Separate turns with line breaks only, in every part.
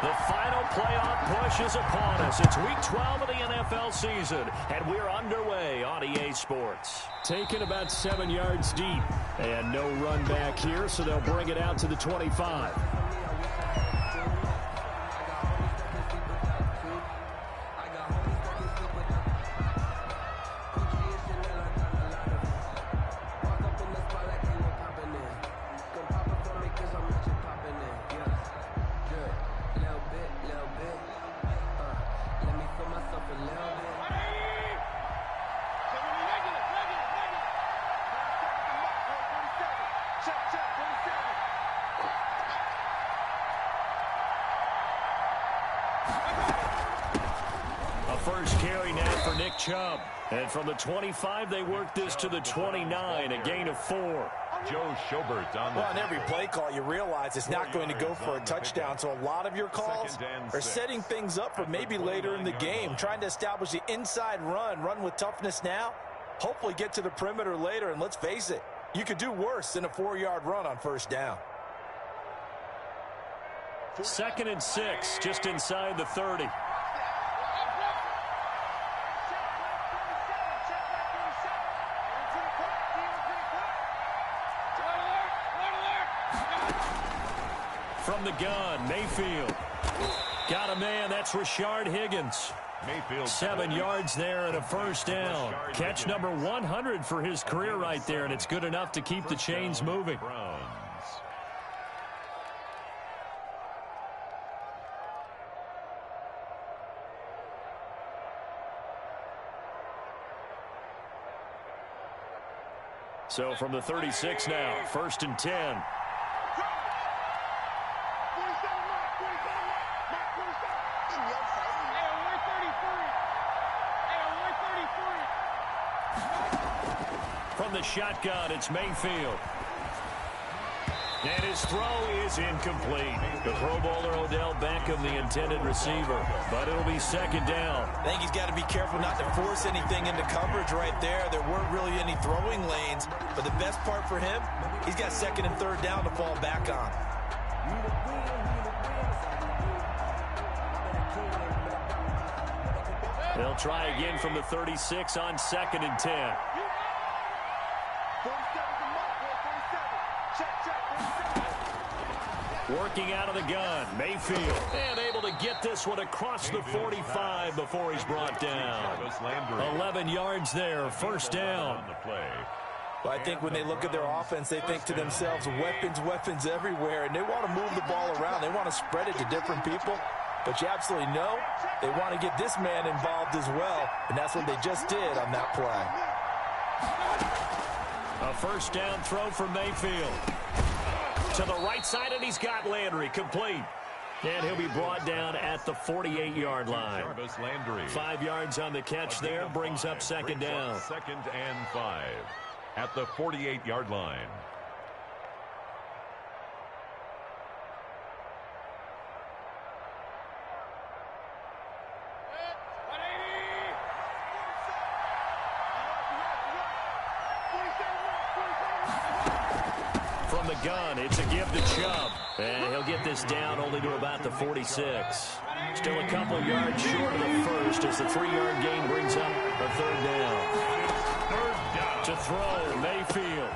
The final playoff push is upon us. It's Week 12 of the NFL season, and we're underway on EA Sports. Taken about 7 yards deep, and no run back here, so they'll bring it out to the 25. First carry now for Nick Chubb. And from the 25, they work this to the 29, a gain of 4.
Joe Schobert on the...
Well, on every play call, you realize it's not going to go for a touchdown. So a lot of your calls are setting things up for maybe later in the game, trying to establish the inside run with toughness now, hopefully get to the perimeter later. And let's face it, you could do worse than a 4-yard run on first down.
2nd and 6, just inside the 30. From the gun, Mayfield. Got a man, that's Rashard Higgins.
Mayfield
7 yards there and a first down. Catch number 100 for his career right there, and it's good enough to keep the chains moving. So from the 36 now, 1st and 10. From the shotgun, it's Mayfield. And his throw is incomplete. The Pro Bowler Odell Beckham, the intended receiver. But it'll be 2nd down.
I think he's got to be careful not to force anything into coverage right there. There weren't really any throwing lanes. But the best part for him, he's got 2nd and 3rd down to fall back on.
They'll try again from the 36 on 2nd and 10. Working out of the gun, Mayfield, and able to get this one across the 45 before he's brought down. 11 yards there, 1st down.
Well, I think when they look at their offense, they think to themselves, weapons everywhere, and they want to move the ball around. They want to spread it to different people. But you absolutely know they want to get this man involved as well, and that's what they just did on that play.
A 1st down throw for Mayfield. To the right side, and he's got Landry complete. And he'll be brought down at the 48-yard line. 5 yards on the catch there, brings up 2nd down.
2nd and 5 at the 48-yard line.
From the gun, it's a give to Chubb. And he'll get this down only to about the 46. Still a couple yards short of the 1st as the 3-yard gain brings up a 3rd down. 3rd down. To throw, Mayfield.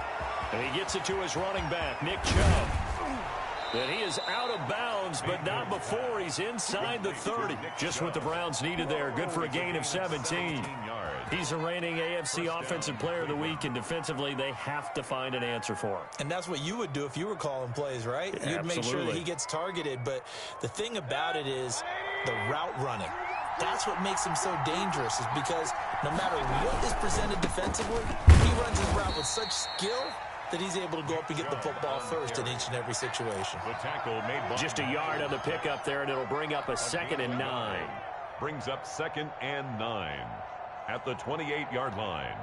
And he gets it to his running back, Nick Chubb. And he is out of bounds, but not before he's inside the 30. Just what the Browns needed there. Good for a gain of 17. He's a reigning AFC Offensive Player of the Week, and defensively, they have to find an answer for him.
And that's what you would do if you were calling plays, right?
Yeah,
you'd make sure that he gets targeted. But the thing about it is the route running. That's what makes him so dangerous, is because no matter what is presented defensively, he runs his route with such skill that he's able to go up and get the football first in each and every situation.
Just a yard on the pickup there, and it'll bring up a 2nd and 9.
Brings up 2nd and 9 at the 28-yard line.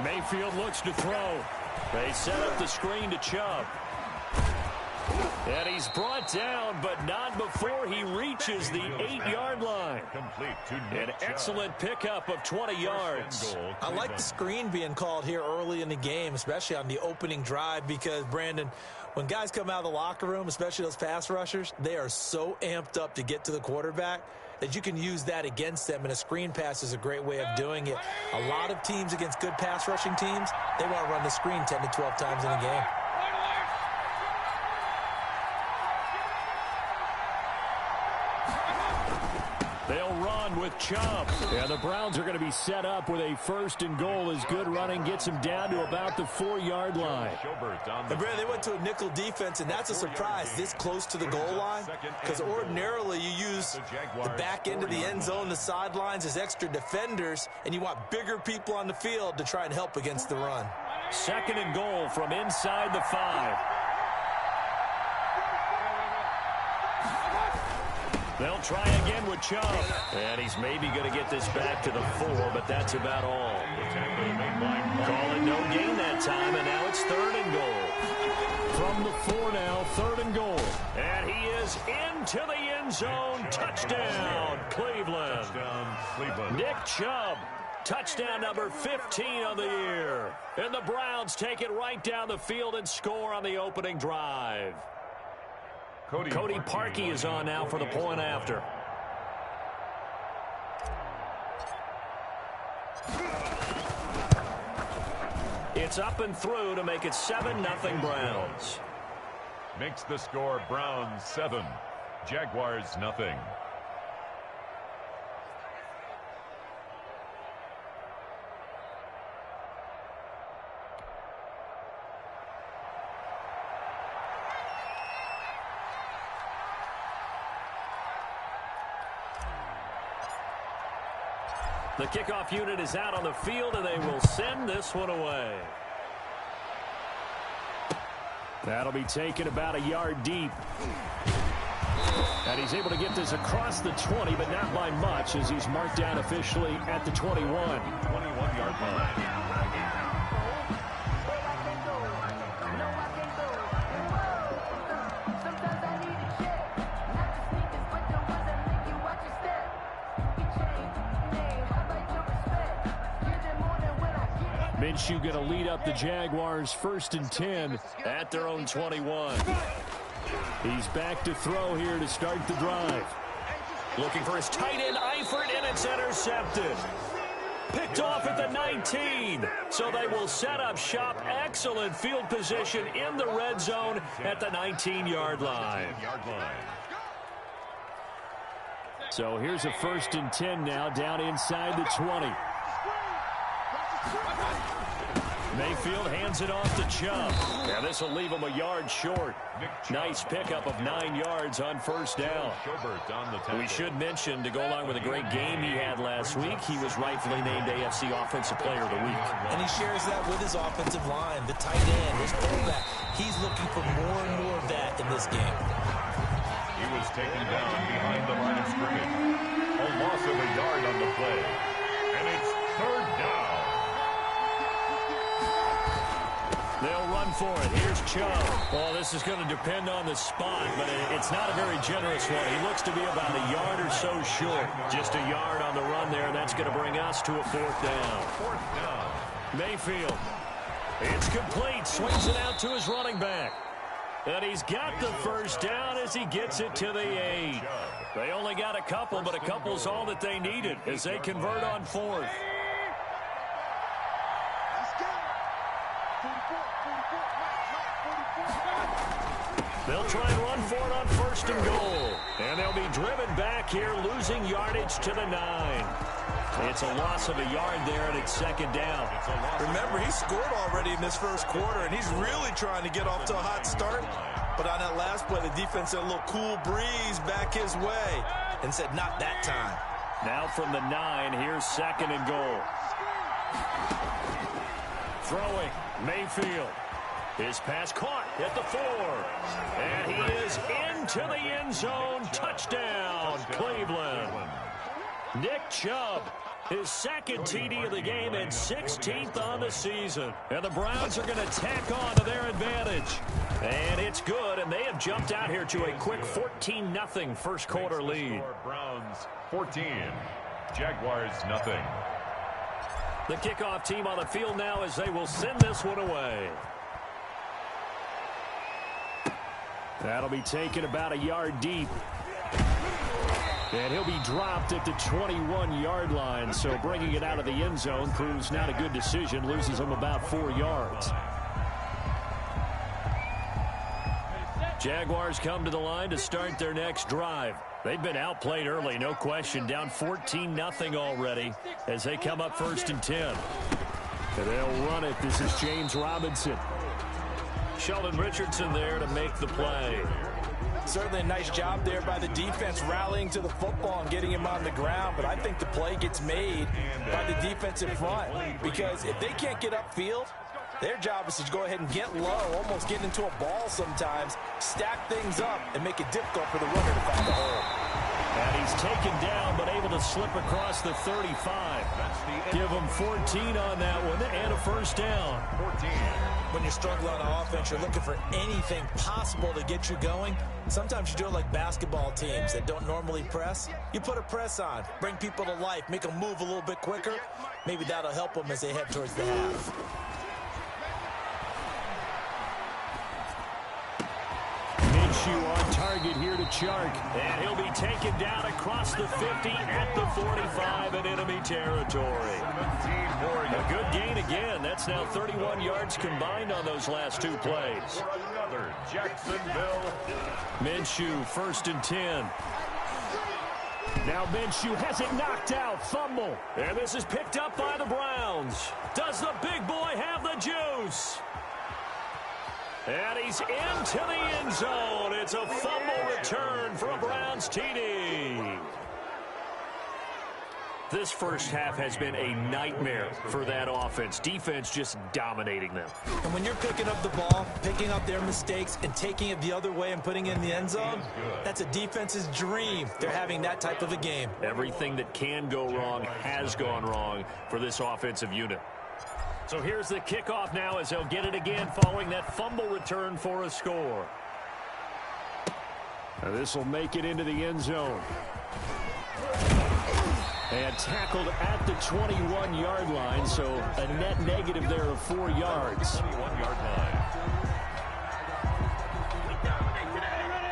Mayfield looks to throw. They set up the screen to Chubb. And he's brought down, but not before he reaches the 8-yard line. An excellent pickup of 20 yards.
I like the screen being called here early in the game, especially on the opening drive, because, Brandon, when guys come out of the locker room, especially those pass rushers, they are so amped up to get to the quarterback that you can use that against them, and a screen pass is a great way of doing it. A lot of teams against good pass rushing teams, they want to run the screen 10 to 12 times in a game.
They'll run with Chubb. Yeah, the Browns are going to be set up with a 1st and goal as good running gets them down to about the 4-yard line.
And Brandon, they went to a nickel defense, and that's a surprise this close to the goal line, because ordinarily you use the back end of the end zone, the sidelines as extra defenders, and you want bigger people on the field to try and help against the run.
2nd and goal from inside the 5. They'll try again with Chubb. And he's maybe going to get this back to the 4, but that's about all. Call it no gain that time, and now it's 3rd and goal. From the 4 now, 3rd and goal. And he is into the end zone. Touchdown, Cleveland. Nick Chubb. Touchdown number 15 of the year. And the Browns take it right down the field and score on the opening drive. Cody Parkey is on now for the point after. It's up and through to make it 7-0 Browns.
Makes the score Browns 7, Jaguars nothing.
The kickoff unit is out on the field, and they will send this one away. That'll be taken about a yard deep. And he's able to get this across the 20, but not by much, as he's marked down officially at the 21.
21-yard line.
Minshew going to lead up the Jaguars 1st and 10 at their own 21. He's back to throw here to start the drive. Looking for his tight end, Eifert, and it's intercepted. Picked off at the 19. So they will set up shop. Excellent field position in the red zone at the 19-yard line. So here's a 1st and 10 now down inside the 20. Mayfield hands it off to Chubb. Now this will leave him a yard short. Nice pickup of 9 yards on 1st down. We should mention, to go along with a great game he had last week, he was rightfully named AFC Offensive Player of the Week.
And he shares that with his offensive line, the tight end, his fullback. He's looking for more and more of that in this game.
He was taken down behind the line of scrimmage. A loss of a yard on the play. And it's 3rd down.
They'll run for it. Here's Chubb. Well, this is going to depend on the spot, but it's not a very generous one. He looks to be about a yard or so short. Just a yard on the run there, and that's going to bring us to a 4th down.
4th down.
Mayfield. It's complete. Swings it out to his running back. And he's got the 1st down as he gets it to the 8. They only got a couple, but a couple's all that they needed as they convert on 4th. They'll try and run for it on 1st and goal. And they'll be driven back here, losing yardage to the 9. It's a loss of a yard there, and it's 2nd down.
Remember, he scored already in this 1st quarter, and he's really trying to get off to a hot start. But on that last play, the defense had a little cool breeze back his way and said, not that time.
Now from the 9, here's 2nd and goal. Throwing, Mayfield. His pass caught at the 4. And he is into the end zone. Touchdown, Cleveland. Nick Chubb, his 2nd TD of the game and 16th on the season. And the Browns are going to tack on to their advantage. And it's good, and they have jumped out here to a quick 14-0 first quarter lead.
Browns 14, Jaguars nothing.
The kickoff team on the field now as they will send this one away. That'll be taken about a yard deep. And he'll be dropped at the 21-yard line, so bringing it out of the end zone proves not a good decision, loses him about 4 yards. Jaguars come to the line to start their next drive. They've been outplayed early, no question, down 14-0 already as they come up 1st and 10. And they'll run it. This is James Robinson. Sheldon Richardson there to make the play.
Certainly a nice job there by the defense rallying to the football and getting him on the ground, but I think the play gets made by the defensive front because if they can't get upfield, their job is to go ahead and get low, almost get into a ball sometimes, stack things up, and make it difficult for the runner to find the hole.
And he's taken down, but able to slip across the 35. Give him 14 on that one, and a first down.
14.
When you're struggling on offense, you're looking for anything possible to get you going. Sometimes you do it like basketball teams that don't normally press. You put a press on, bring people to life, make them move a little bit quicker. Maybe that'll help them as they head towards the half.
On target here to Chark, and he'll be taken down across the 50 at the 45 in enemy territory. A good gain again. That's now 31 yards combined on those last 2 plays.
Another Jacksonville.
Minshew 1st and 10. Now Minshew has it knocked out, fumble, and this is picked up by the Browns. Does the big boy have the juice? And he's into the end zone. It's a fumble return for a Browns TD. This first half has been a nightmare for that offense. Defense just dominating them.
And when you're picking up the ball, picking up their mistakes, and taking it the other way and putting it in the end zone, that's a defense's dream. They're having that type of a game.
Everything that can go wrong has gone wrong for this offensive unit. So here's the kickoff now as they'll get it again following that fumble return for a score. Now this will make it into the end zone. And tackled at the 21-yard line, so a net negative there of 4 yards.
21-yard line.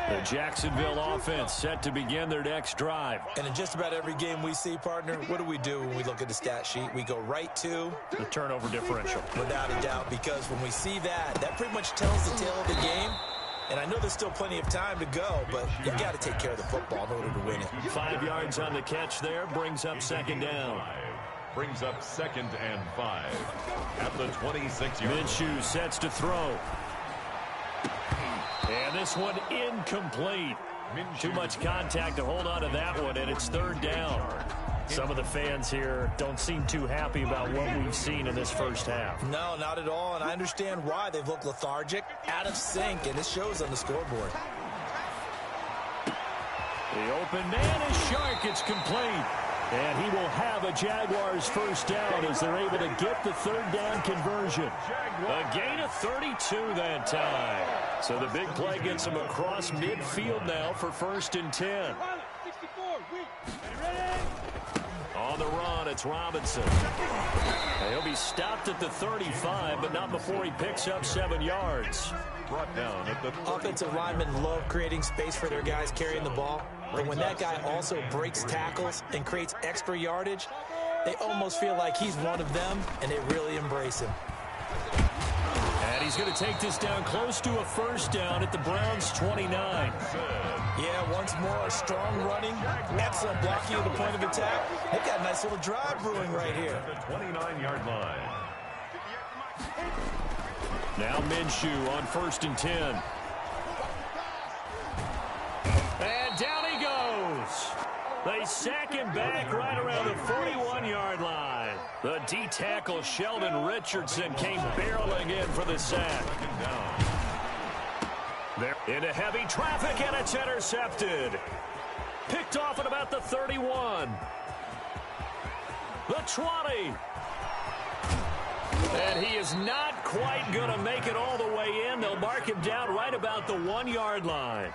The Jacksonville offense set to begin their next drive.
And in just about every game we see, partner, what do we do when we look at the stat sheet? We go right to
the turnover differential.
Without a doubt, because when we see that, that pretty much tells the tale of the game. And I know there's still plenty of time to go, but you've got to take care of the football in order to win it.
5 yards on the catch there, brings up 2nd down.
Brings up 2nd and 5 at the 26-yard line.
Minshew sets to throw. And this one incomplete. Too much contact to hold on to that one, and it's 3rd down. Some of the fans here don't seem too happy about what we've seen in this first half.
No, not at all, and I understand why. They've looked lethargic, out of sync, and it shows on the scoreboard.
The open man is Chark. It's complete. And he will have a Jaguars first down as they're able to get the 3rd down conversion. A gain of 32 that time. So the big play gets him across midfield now for 1st and 10. On the run, it's Robinson. He'll be stopped at the 35, but not before he picks up 7 yards.
Brought down at the
offensive linemen love creating space for their guys carrying the ball. But when that guy also breaks tackles and creates extra yardage, they almost feel like he's one of them, and they really embrace him.
And he's going to take this down close to a first down at the Browns' 29.
Yeah, once more, strong running, excellent blocking at the point of attack. They've got a nice little drive brewing right here.
The 29-yard line.
Now Minshew on 1st and 10. And down he goes. They sack him back right around the 41-yard line. The D-tackle Sheldon Richardson came barreling in for the sack. They're into heavy traffic, and it's intercepted. Picked off at about the 31. The 20. And he is not quite going to make it all the way in. They'll mark him down right about the 1-yard line.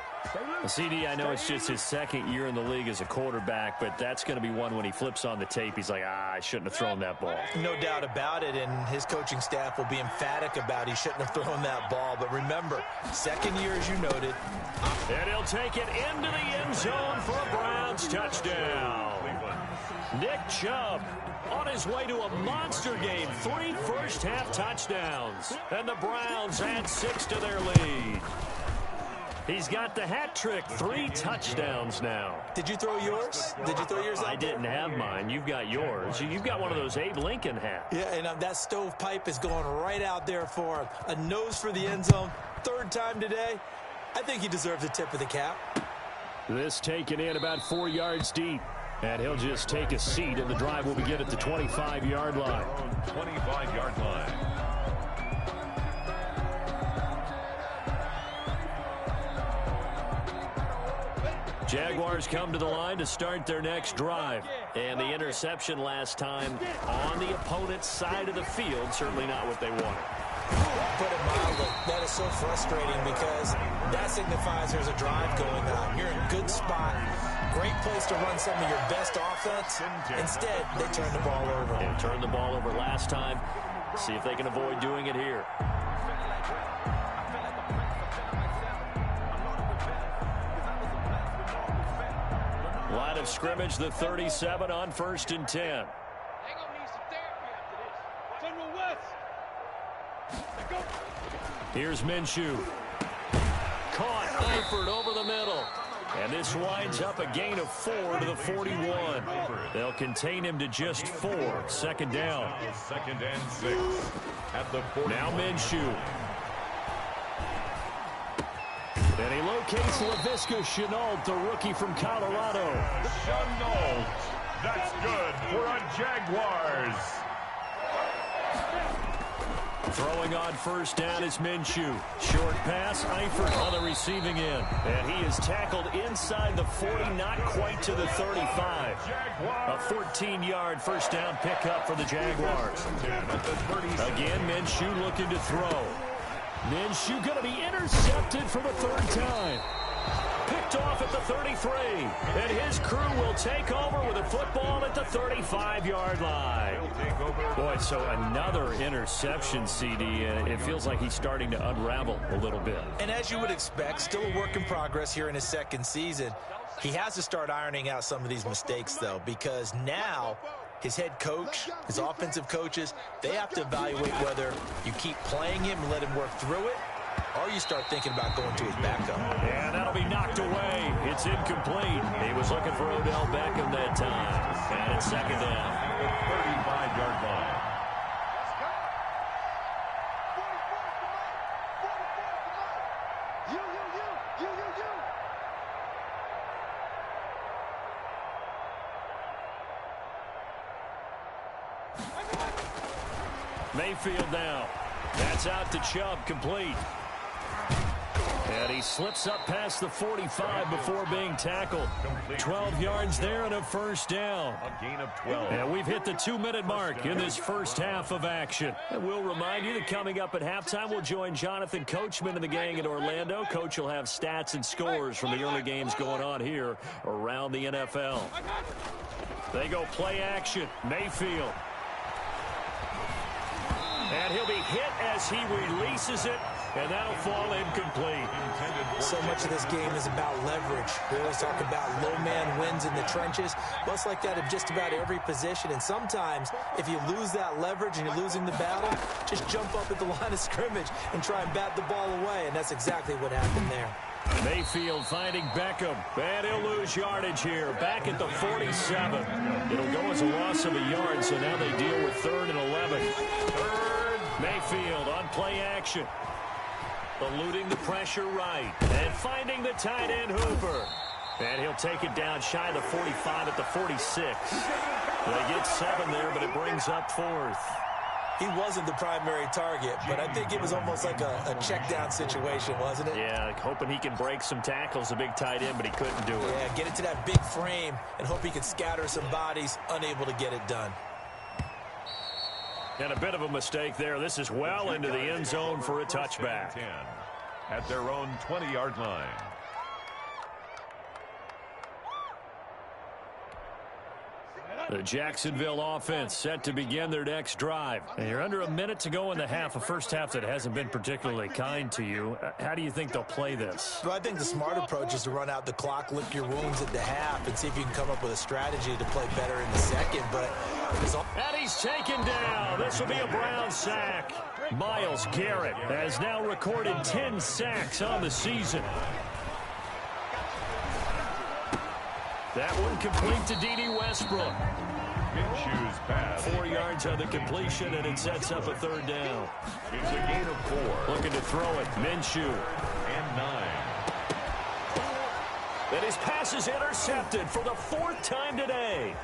CD, I know it's just his second year in the league as a quarterback, but that's going to be one when he flips on the tape. He's like, I shouldn't have thrown that ball.
No doubt about it, and his coaching staff will be emphatic about he shouldn't have thrown that ball. But remember, second year, as you noted.
And he'll take it into the end zone for a Browns touchdown. Nick Chubb on his way to a monster game. 3 first-half touchdowns. And the Browns add 6 to their lead. He's got the hat trick, 3 touchdowns now.
Did you throw yours? Did you throw yours out?
I didn't have mine. You've got yours. You've got one of those Abe Lincoln hats.
Yeah, and that stovepipe is going right out there for him. A nose for the end zone. 3rd time today. I think he deserves a tip of the cap.
This taken in about 4 yards deep. And he'll just take a seat, and the drive will begin at the 25-yard line.
25-yard line.
Jaguars come to the line to start their next drive. And the interception last time on the opponent's side of the field, certainly not what they wanted.
Put it mildly, that is so frustrating because that signifies there's a drive going on. You're in a good spot, great place to run some of your best offense. Instead, they turn the ball over.
They turned the ball over last time. See if they can avoid doing it here. Line of scrimmage, the 37 on 1st and 10. Here's Minshew. Caught, Eifert over the middle. And this winds up a gain of 4 to the 41. They'll contain him to just 4. 2nd down.
2nd and 6 at the 40.
Now Minshew. And he locates Laviska Shenault, the rookie from Colorado.
Shenault. That's good for a Jaguars.
Throwing on 1st down is Minshew. Short pass, Eifert on the receiving end. And he is tackled inside the 40, not quite to the 35. A 14-yard 1st down pickup for the Jaguars. Again, Minshew looking to throw. Minshew going to be intercepted for the 3rd time. Picked off at the 33. And his crew will take over with a football at the 35-yard line. Boy, so another interception, CD, and it feels like he's starting to unravel a little bit.
And as you would expect, still a work in progress here in his 2nd season. He has to start ironing out some of these mistakes, though, because now his head coach, his offensive coaches, they have to evaluate whether you keep playing him and let him work through it, or you start thinking about going to his backup.
And that'll be knocked away. It's incomplete. He was looking for Odell Beckham that time. And it's 2nd down.
35-yard line.
Mayfield now. That's out to Chubb, complete. And he slips up past the 45 before being tackled. 12 yards there and a 1st down.
A gain of 12.
And we've hit the 2-minute mark in this 1st half of action. And we'll remind you that coming up at halftime, we'll join Jonathan Coachman and the gang in Orlando. Coach will have stats and scores from the early games going on here around the NFL. They go play action. Mayfield. And he'll be hit as he releases it, and that'll fall incomplete.
So much of this game is about leverage. We always talk about low man wins in the trenches. Well, it's like that in just about every position. And sometimes, if you lose that leverage and you're losing the battle, just jump up at the line of scrimmage and try and bat the ball away. And that's exactly what happened there.
Mayfield finding Beckham. And he'll lose yardage here. Back at the 47. It'll go as a loss of a yard, so now they deal with 3rd and 11. Mayfield on play action. Eluding the pressure right. And finding the tight end Hooper. And he'll take it down shy of the 45 at the 46. They get 7 there, but it brings up 4th.
He wasn't the primary target, but I think it was almost like a check down situation, wasn't it?
Yeah, like hoping he can break some tackles, a big tight end, but he couldn't do it.
Yeah, get it to that big frame and hope he could scatter some bodies, unable to get it done.
And a bit of a mistake there. This is well into the end zone for a touchback.
at their own 20-yard line.
The Jacksonville offense set to begin their next drive. And you're under a minute to go in the half, a first half that hasn't been particularly kind to you. How do you think they'll play this?
Well, I think the smart approach is to run out the clock, lick your wounds at the half, and see if you can come up with a strategy to play better in the second. But
and he's taken down. This will be a Brown sack. Myles Garrett has now recorded 10 sacks on the season. That one complete to D.D. Westbrook.
Minshew's pass.
4 yards on the completion, and it sets up a third down.
It's a gain of 4.
Looking to throw it. Minshew.
And 9.
And his pass is intercepted for the 4th time today.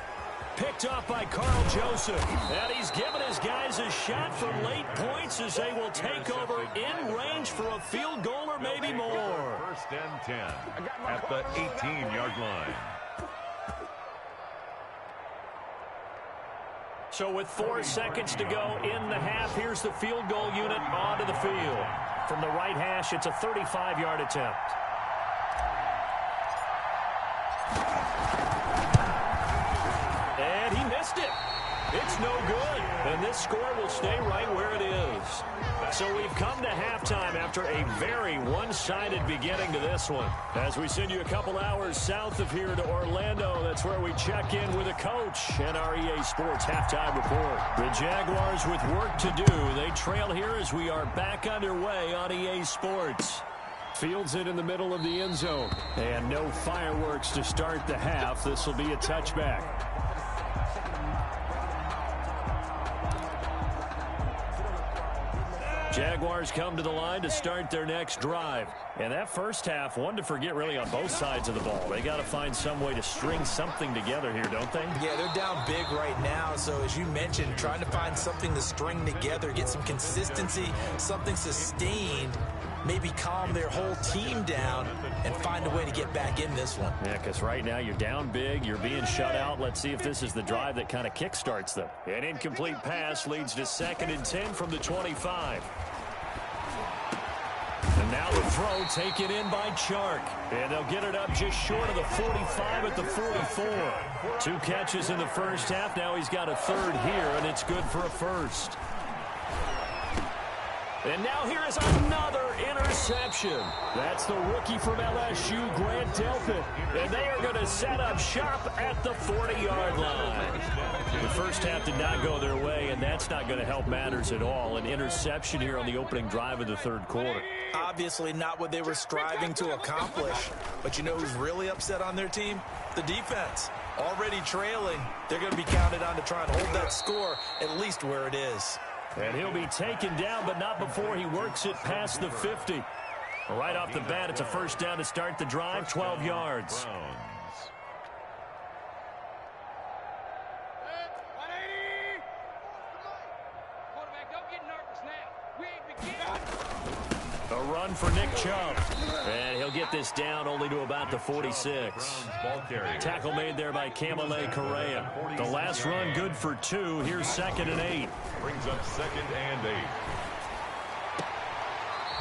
Picked off by Carl Joseph. And he's given his guys a shot for late points as they will take over in range for a field goal or maybe more.
First and 10 at the 18-yard line.
So with 4 seconds to go in the half, here's the field goal unit onto the field. From the right hash, it's a 35-yard attempt. And he missed it. It's no good. And this score will stay right where it is. So we've come to halftime after a very one-sided beginning to this one. As we send you a couple hours south of here to Orlando, that's where we check in with a coach and our EA Sports halftime report. The Jaguars with work to do. They trail here as we are back underway on EA Sports. Fields it in the middle of the end zone. And no fireworks to start the half. This will be a touchback. Jaguars come to the line to start their next drive. And that first half, one to forget really on both sides of the ball. They got to find some way to string something together here, don't they?
Yeah, they're down big right now. So as you mentioned, trying to find something to string together, get some consistency, something sustained, maybe calm their whole team down and find a way to get back in this one.
Yeah, because right now you're down big, you're being shut out. Let's see if this is the drive that kind of kickstarts them. An incomplete pass leads to 2nd and 10 from the 25. And now the throw taken in by Chark. And they'll get it up just short of the 45 at the 44. 2 catches in the first half. Now he's got a third here, and it's good for a first. And now here is another interception. That's the rookie from LSU, Grant Delpit. And they are going to set up shop at the 40-yard line. The first half did not go their way, and that's not going to help matters at all. An interception here on the opening drive of the third quarter.
Obviously not what they were striving to accomplish. But you know who's really upset on their team? The defense. Already trailing. They're going to be counted on to try and hold that score at least where it is.
And he'll be taken down, but not before he works it past the 50. Right off the bat, it's a first down to start the drive, 12 yards. A run for Nick Chubb. And he'll get this down only to about the 46. Tackle made there by Camelé Correa. The last run good for 2. Here's 2nd and 8.
Brings up 2nd and 8.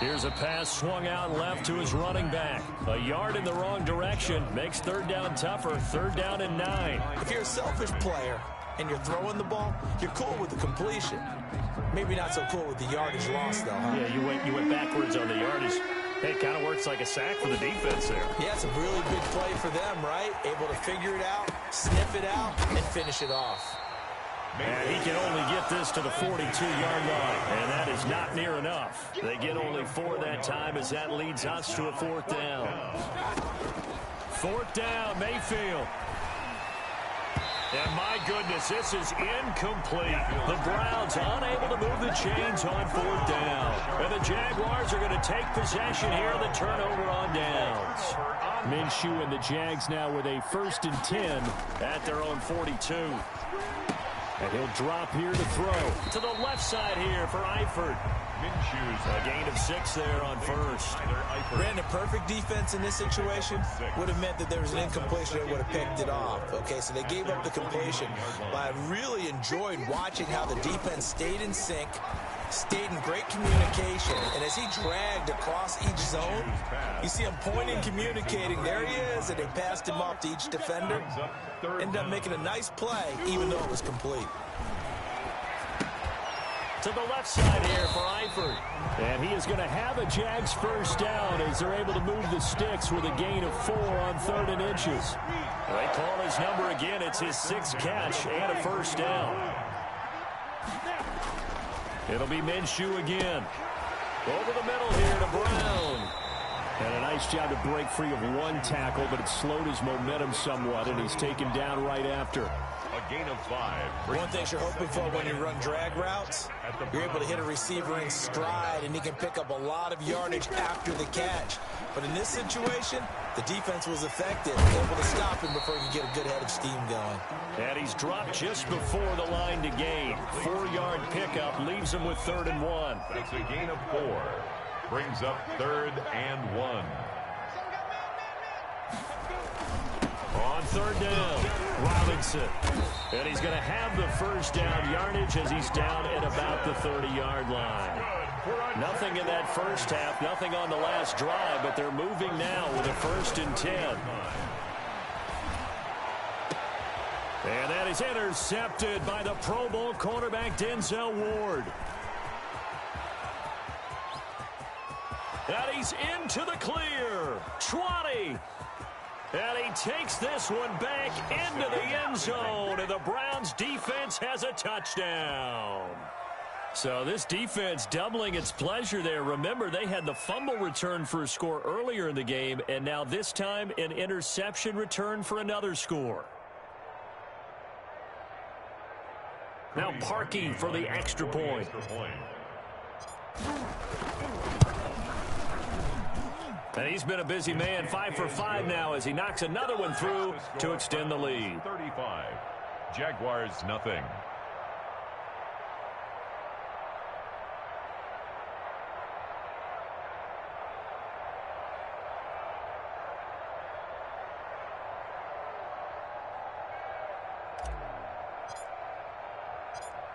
Here's a pass swung out left to his running back. A yard in the wrong direction makes 3rd down tougher. 3rd down and 9.
If you're a selfish player and you're throwing the ball, you're cool with the completion. Maybe not so cool with the yardage loss, though, huh?
Yeah, you went backwards on the yardage. Hey, it kind of works like a sack for the defense there.
Yeah, it's a really big play for them, right? Able to figure it out, sniff it out, and finish it off.
And he can only get this to the 42-yard line, and that is not near enough. They get only 4 that time as that leads us to a 4th down. 4th down, Mayfield. And my goodness, this is incomplete. The Browns unable to move the chains on 4th down. And the Jaguars are going to take possession here, the turnover on downs. Minshew and the Jags now with a 1st and 10 at their own 42. And he'll drop here to throw. To the left side here for Eifert. A gain of 6 there on 1st.
Brandon, perfect defense in this situation would have meant that there was an incompletion that would have picked it off. Okay, so they gave up the completion. But I really enjoyed watching how the defense stayed in sync, stayed in great communication. And as he dragged across each zone, you see him pointing, communicating. There he is, and they passed him off to each defender. Ended up making a nice play, even though it was complete.
To the left side here for Eifert. And he is going to have a Jags first down as they're able to move the sticks with a gain of 4 on 3rd and inches. They call his number again. It's his 6th catch and a first down. It'll be Minshew again. Over the middle here to Brown. And a nice job to break free of one tackle, but it slowed his momentum somewhat, and he's taken down right after.
A gain of 5.
One thing you're hoping for when you run drag routes, you're able to hit a receiver in stride, and he can pick up a lot of yardage after the catch. But in this situation, the defense was effective, able to stop him before he could get a good head of steam going.
And he's dropped just before the line to gain. 4-yard pickup leaves him with 3rd and 1.
That's a gain of 4. Brings up 3rd and 1.
On 3rd down, Robinson. And he's going to have the first down yardage as he's down at about the 30-yard line. Nothing in that first half, nothing on the last drive, but they're moving now with a 1st and 10. And that is intercepted by the Pro Bowl cornerback Denzel Ward. And he's into the clear. 20. And he takes this one back into the end zone, and the Browns defense has a touchdown. So this defense doubling its pleasure there. Remember, they had the fumble return for a score earlier in the game, and now this time an interception return for another score. Now Parkey for the extra point. And he's been a busy man, 5 for 5 now as he knocks another one through to extend the lead.
35. Jaguars nothing.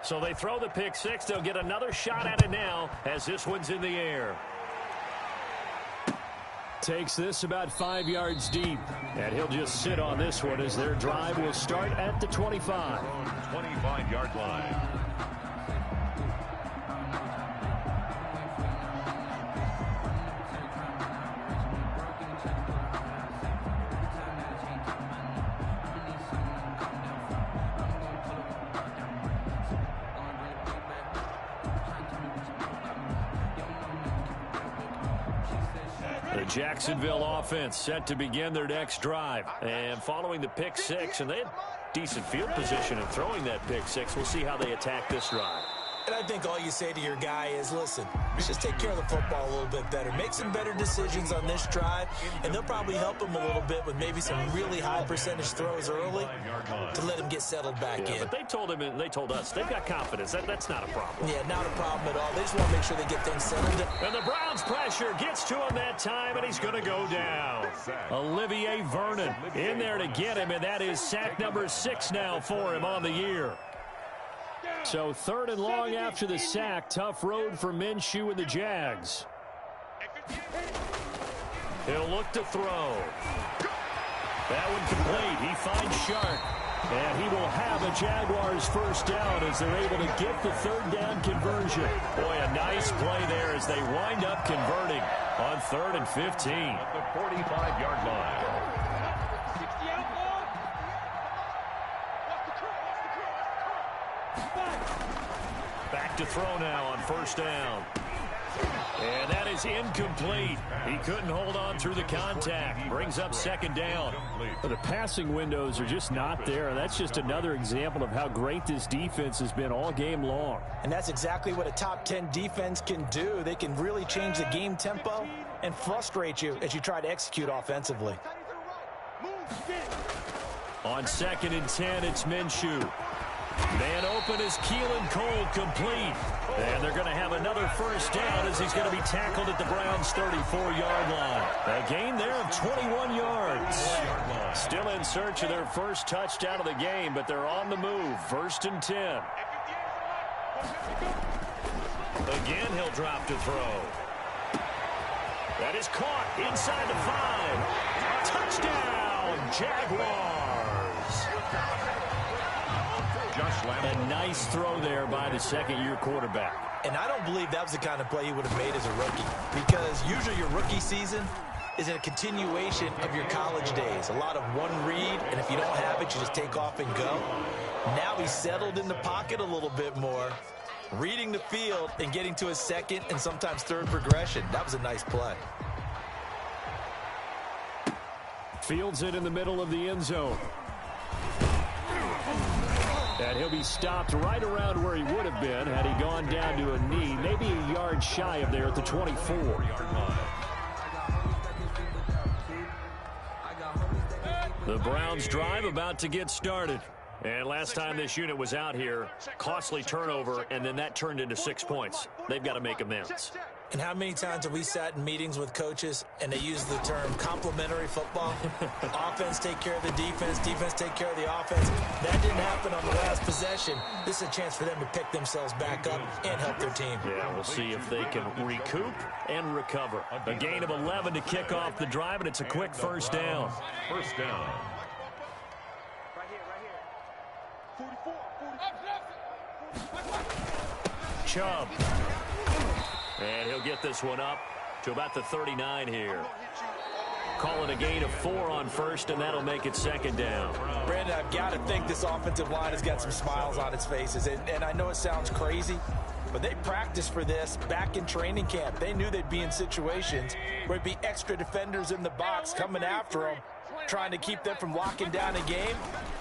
So they throw the pick six. They'll get another shot at it now as this one's in the air. Takes this about 5 yards deep. And he'll just sit on this one as their drive will start at the 25.
25-yard line.
Jacksonville offense set to begin their next drive. And following the pick six, and they had decent field position in throwing that pick six. We'll see how they attack this drive.
And I think all you say to your guy is, listen, let's just take care of the football a little bit better. Make some better decisions on this drive, and they'll probably help him a little bit with maybe some really high percentage throws early to let him get settled back in.
But they told him and they told us they've got confidence. That's not a problem.
Yeah, not a problem at all. They just want to make sure they get things settled.
And the Browns pressure gets to him that time, and he's going to go down. Olivier Vernon in there to get him, and that is sack number 6 now for him on the year. So 3rd and long after the sack. Tough road for Minshew and the Jags. He'll look to throw. That one complete. He finds Sharp. And he will have a Jaguars first down as they're able to get the 3rd down conversion. Boy, a nice play there as they wind up converting on 3rd and 15.
At the 45-yard line.
Back to throw now on 1st down. And that is incomplete. He couldn't hold on through the contact. Brings up 2nd down. But the passing windows are just not there. And that's just another example of how great this defense has been all game long.
And that's exactly what a top 10 defense can do. They can really change the game tempo and frustrate you as you try to execute offensively.
On 2nd and 10, it's Minshew. Man open is Keelan Cole, complete. And they're going to have another first down as he's going to be tackled at the Browns' 34-yard line. A gain there of 21 yards. Still in search of their first touchdown of the game, but they're on the move. 1st and 10. Again, he'll drop to throw. That is caught inside the 5. Touchdown, Jaguars. A nice throw there by the second-year quarterback.
And I don't believe that was the kind of play he would have made as a rookie, because usually your rookie season is a continuation of your college days. A lot of one read, and if you don't have it, you just take off and go. Now he's settled in the pocket a little bit more, reading the field and getting to his second and sometimes third progression. That was a nice play.
Fields it in the middle of the end zone. And he'll be stopped right around where he would have been had he gone down to a knee, maybe a yard shy of there at the 24. The Browns drive about to get started. And last time this unit was out here, costly turnover, and then that turned into 6 points. They've got to make amends.
And how many times have we sat in meetings with coaches and they use the term complementary football? Offense take care of the defense, defense take care of the offense. That didn't happen on the last possession. This is a chance for them to pick themselves back up and help their team.
Yeah, we'll see if they can recoup and recover. A gain of 11 to kick off the drive, and it's a quick first down.
First down.
Chubb. And he'll get this one up to about the 39 here. Call it a gain of 4 on first, and that'll make it second down.
Brandon, I've got to think this offensive line has got some smiles on its faces. And I know it sounds crazy, but they practiced for this back in training camp. They knew they'd be in situations where it'd be extra defenders in the box coming after them, trying to keep them from locking down a game.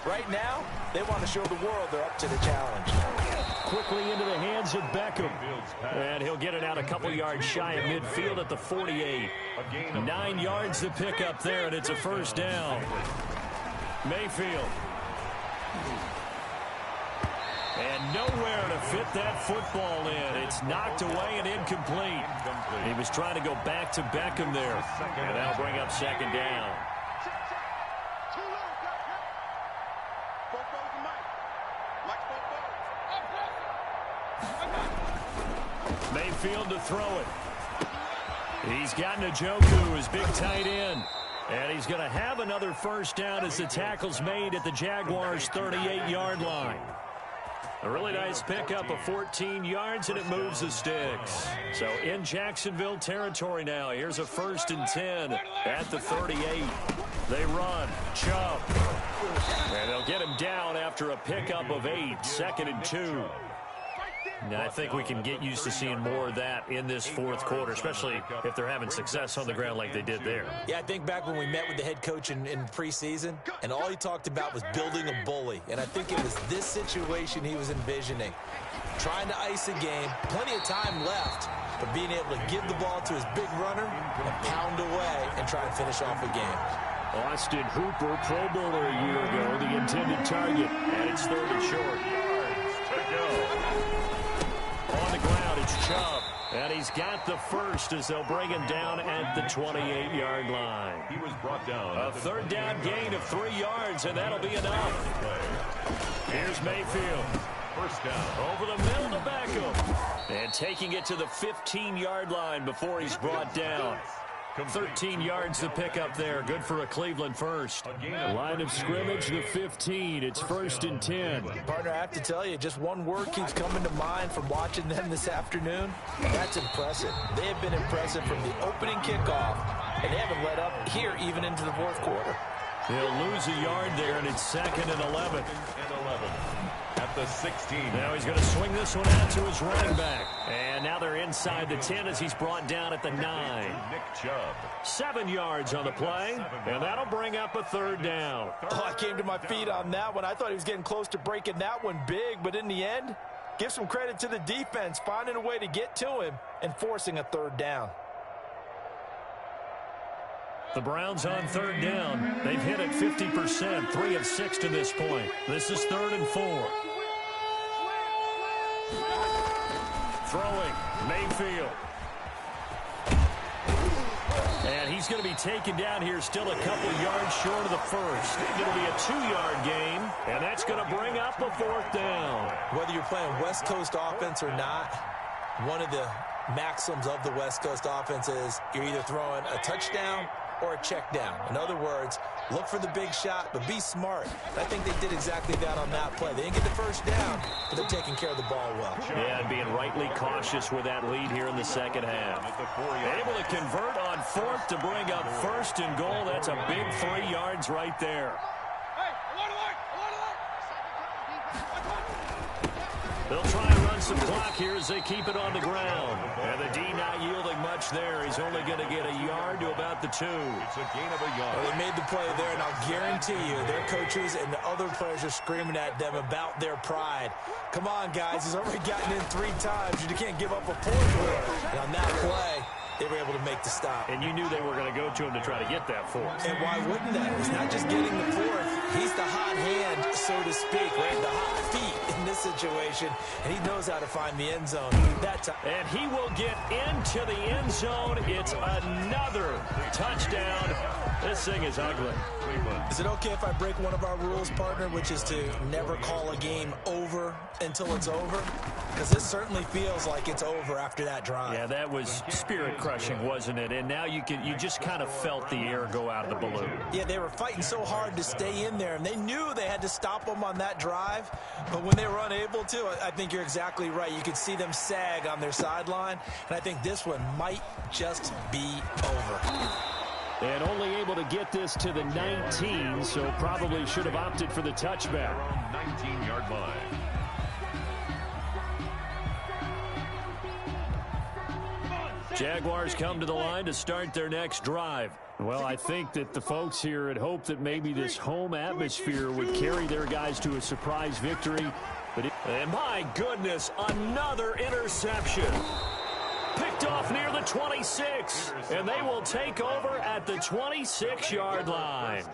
Right now, they want to show the world they're up to the challenge.
Quickly into the hands of Beckham. And he'll get it out a couple yards shy of midfield at the 48. 9 yards to pick up there, and it's a first down. Mayfield. And nowhere to fit that football in. It's knocked away and incomplete. He was trying to go back to Beckham there. And that'll bring up second down. Mayfield to throw it. He's got Njoku, his big tight end. And he's going to have another first down as the tackle's made at the Jaguars' 38-yard line. A really nice pickup of 14 yards, and it moves the sticks. So in Jacksonville territory now. Here's a 1st and 10 at the 38. They run. Chubb. And they'll get him down after a pickup of 8. 2nd and 2. Now, I think we can get used to seeing more of that in this fourth quarter, especially if they're having success on the ground like they did there.
Yeah, I think back when we met with the head coach in preseason, and all he talked about was building a bully. And I think it was this situation he was envisioning. Trying to ice a game, plenty of time left, but being able to give the ball to his big runner and pound away and try and finish off a game.
Austin Hooper, Pro Bowler a year ago, the intended target, and it's 3rd and short. On the ground, it's Chubb. And he's got the first as they'll bring him down at the 28-yard line.
He was brought down.
A 3rd down gain of 3 yards, and that'll be enough. Here's Mayfield.
First down.
Over the middle to Beckham. And taking it to the 15-yard line before he's brought down. 13 yards to pick up there. Good for a Cleveland first. Line of scrimmage, the 15. It's 1st and 10.
Partner, I have to tell you, just one word keeps coming to mind from watching them this afternoon. That's impressive. They have been impressive from the opening kickoff, and they haven't let up here even into the fourth quarter.
He'll lose a yard there, and it's 2nd and 11.
At the 16.
Now he's going to swing this one out to his running back. And now they're inside the 10 as he's brought down at the 9.
Nick Chubb.
7 yards on the play, and that'll bring up a 3rd down.
Oh, I came to my feet on that one. I thought he was getting close to breaking that one big, but in the end, give some credit to the defense, finding a way to get to him and forcing a 3rd down.
The Browns on 3rd down. They've hit it 50%, 3 of 6 to this point. This is 3rd and 4. Throwing, Mayfield. And he's going to be taken down here still a couple yards short of the first. It'll be a 2-yard gain, and that's going to bring up a 4th down.
Whether you're playing West Coast offense or not, one of the maxims of the West Coast offense is you're either throwing a touchdown or a check down. In other words, look for the big shot, but be smart. I think they did exactly that on that play. They didn't get the first down, but they're taking care of the ball well.
Yeah, and being rightly cautious with that lead here in the second half. Able to convert on fourth to bring up first and goal. That's a big 3 yards right there. They'll try and run some clock here as they keep it on the ground. And the D not yielding much there. He's only going to get a yard to about the 2.
It's a gain of a yard.
Well, they made the play there, and I'll guarantee you their coaches and the other players are screaming at them about their pride. Come on, guys. He's already gotten in 3 times. You can't give up a 4th one. And on that play, they were able to make the stop.
And you knew they were going to go to him to try to get that 4th.
And why wouldn't they? It's not just getting the 4th. He's the hot hand, so to speak, right? The hot feet in this situation. And he knows how to find the end zone that time.
And he will get into the end zone. It's another touchdown. This thing is ugly.
Is it okay if I break one of our rules, partner, which is to never call a game over until it's over? Because this certainly feels like it's over after that drive.
Yeah, that was spirit-crushing, wasn't it? And now you just kind of felt the air go out of the balloon.
Yeah, they were fighting so hard to stay in there, and they knew they had to stop them on that drive. But when they were unable to, I think you're exactly right. You could see them sag on their sideline, and I think this one might just be over.
And only able to get this to the 19, so probably should have opted for the touchback.
19-yard line.
Jaguars come to the line to start their next drive. Well, I think that the folks here had hoped that maybe this home atmosphere would carry their guys to a surprise victory. And my goodness, another interception. Picked off near the 26, and they will take over at the 26-yard line.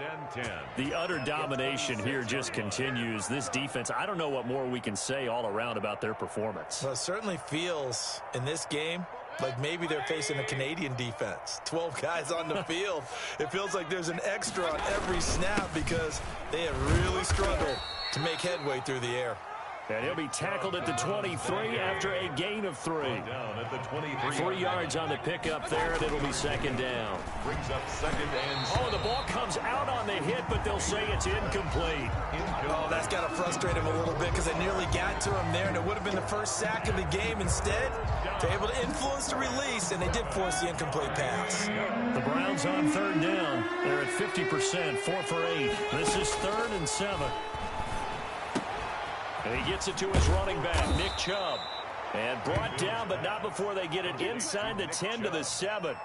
The utter domination here just continues. This defense, I don't know what more we can say all around about their performance.
Well, it certainly feels in this game like maybe they're facing a Canadian defense. 12 guys on the field. It feels like there's an extra on every snap because they have really struggled to make headway through the air.
And he'll be tackled at the 23 after a gain of 3.
Down at the 23.
3 yards on the pickup there, and it'll be second down.
Brings up second and...
Oh, the ball comes out on the hit, but they'll say it's incomplete.
Oh, that's got to frustrate him a little bit because they nearly got to him there, and it would have been the first sack of the game. Instead, they're able to influence the release, and they did force the incomplete pass.
The Browns on 3rd down. They're at 50%, 4 for 8. This is 3rd and 7. And he gets it to his running back, Nick Chubb. And brought down, but not before they get it inside the 10 to the 7.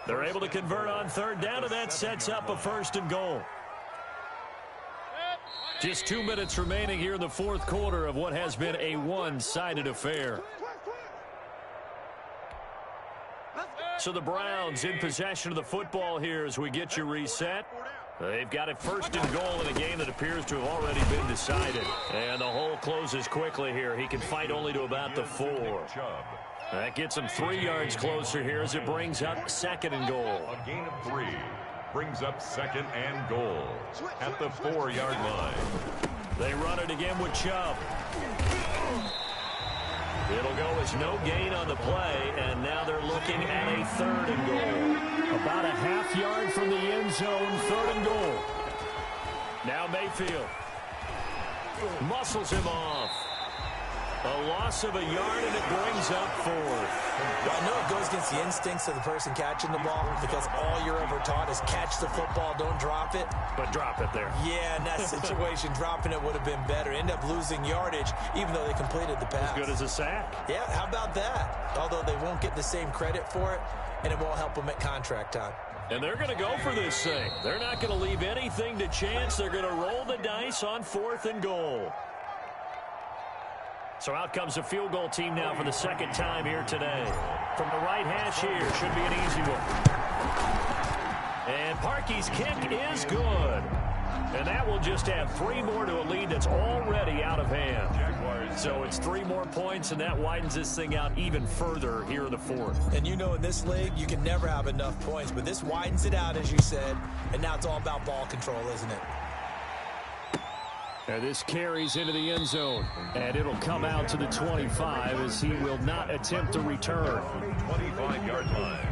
They're able to convert on 3rd down, and that sets up a 1st and goal. Just 2 minutes remaining here in the 4th quarter of what has been a one-sided affair. So the Browns in possession of the football here as we get you reset. They've got it 1st and goal in a game that appears to have already been decided. And the hole closes quickly here. He can fight only to about the 4. That gets him 3 yards closer here as it brings up 2nd and goal.
A gain of 3 brings up 2nd and goal at the 4-yard line.
They run it again with Chubb. It'll go as no gain on the play, and now they're looking at a 3rd and goal. About a half yard from the end zone, 3rd and goal. Now Mayfield muscles him off. A loss of a yard, and it brings up 4th.
I know it goes against the instincts of the person catching the ball because all you're ever taught is catch the football, don't drop it.
But drop it there.
Yeah, in that situation, dropping it would have been better. End up losing yardage, even though they completed the pass.
As good as a sack.
Yeah, how about that? Although they won't get the same credit for it, and it won't help them at contract time.
And they're going to go for this thing. They're not going to leave anything to chance. They're going to roll the dice on 4th and goal. So out comes the field goal team now for the 2nd time here today. From the right hash here, should be an easy one. And Parkey's kick is good. And that will just add 3 more to a lead that's already out of hand. So it's 3 more points, and that widens this thing out even further here in the 4th.
And you know in this league, you can never have enough points, but this widens it out, as you said, and now it's all about ball control, isn't it?
And this carries into the end zone. And it'll come out to the 25 as he will not attempt to return.
25-yard line.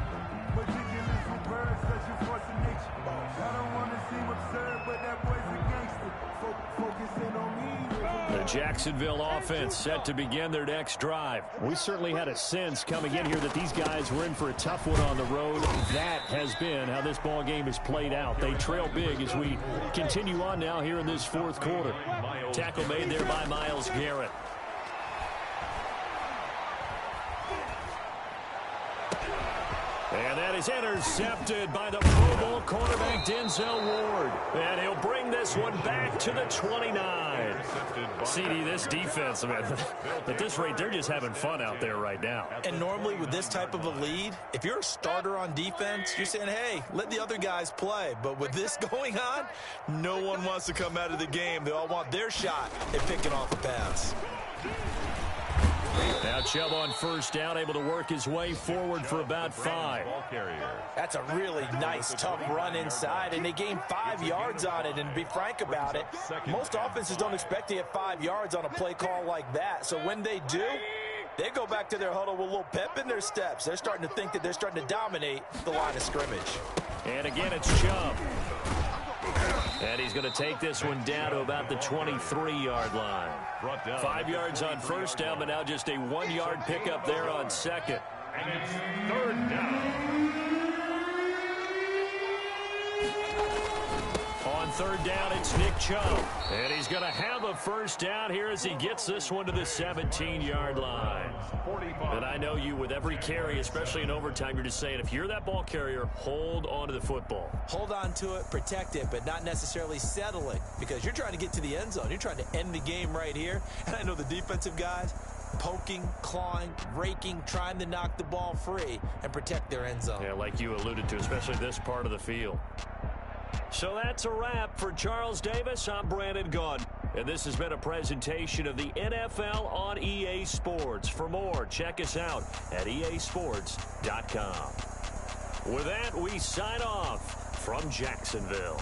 The Jacksonville offense set to begin their next drive. We certainly had a sense coming in here that these guys were in for a tough one on the road. That has been how this ball game has played out. They trail big as we continue on now here in this fourth quarter. Tackle made there by Myles Garrett. And that is intercepted by the Pro Bowl cornerback Denzel Ward. And he'll bring this one back to the 29. CD, this defense, man, at this rate, they're just having fun out there right now.
And normally with this type of a lead, if you're a starter on defense, you're saying, hey, let the other guys play. But with this going on, no one wants to come out of the game. They all want their shot at picking off a pass.
Now Chubb on first down, able to work his way forward for about 5.
That's a really nice, tough run inside, and they gained 5 yards on it. And to be frank about it, most offenses don't expect to get 5 yards on a play call like that. So when they do, they go back to their huddle with a little pep in their steps. They're starting to think that they're starting to dominate the line of scrimmage.
And again, it's Chubb. And he's going to take this one down to about the 23-yard line. 5 yards on first down, but now just a 1-yard pickup there on second.
And it's third down.
On third down, it's Nick Chubb. And he's going to have a first down here as he gets this one to the 17-yard line. And I know you, with every carry, especially in overtime, you're just saying, if you're that ball carrier, hold on to the football.
Hold on to it, protect it, but not necessarily settle it, because you're trying to get to the end zone. You're trying to end the game right here. And I know the defensive guys poking, clawing, raking, trying to knock the ball free and protect their end zone.
Yeah, like you alluded to, especially this part of the field. So that's a wrap for Charles Davis. I'm Brandon Gunn. And this has been a presentation of the NFL on EA Sports. For more, check us out at easports.com. With that, we sign off from Jacksonville.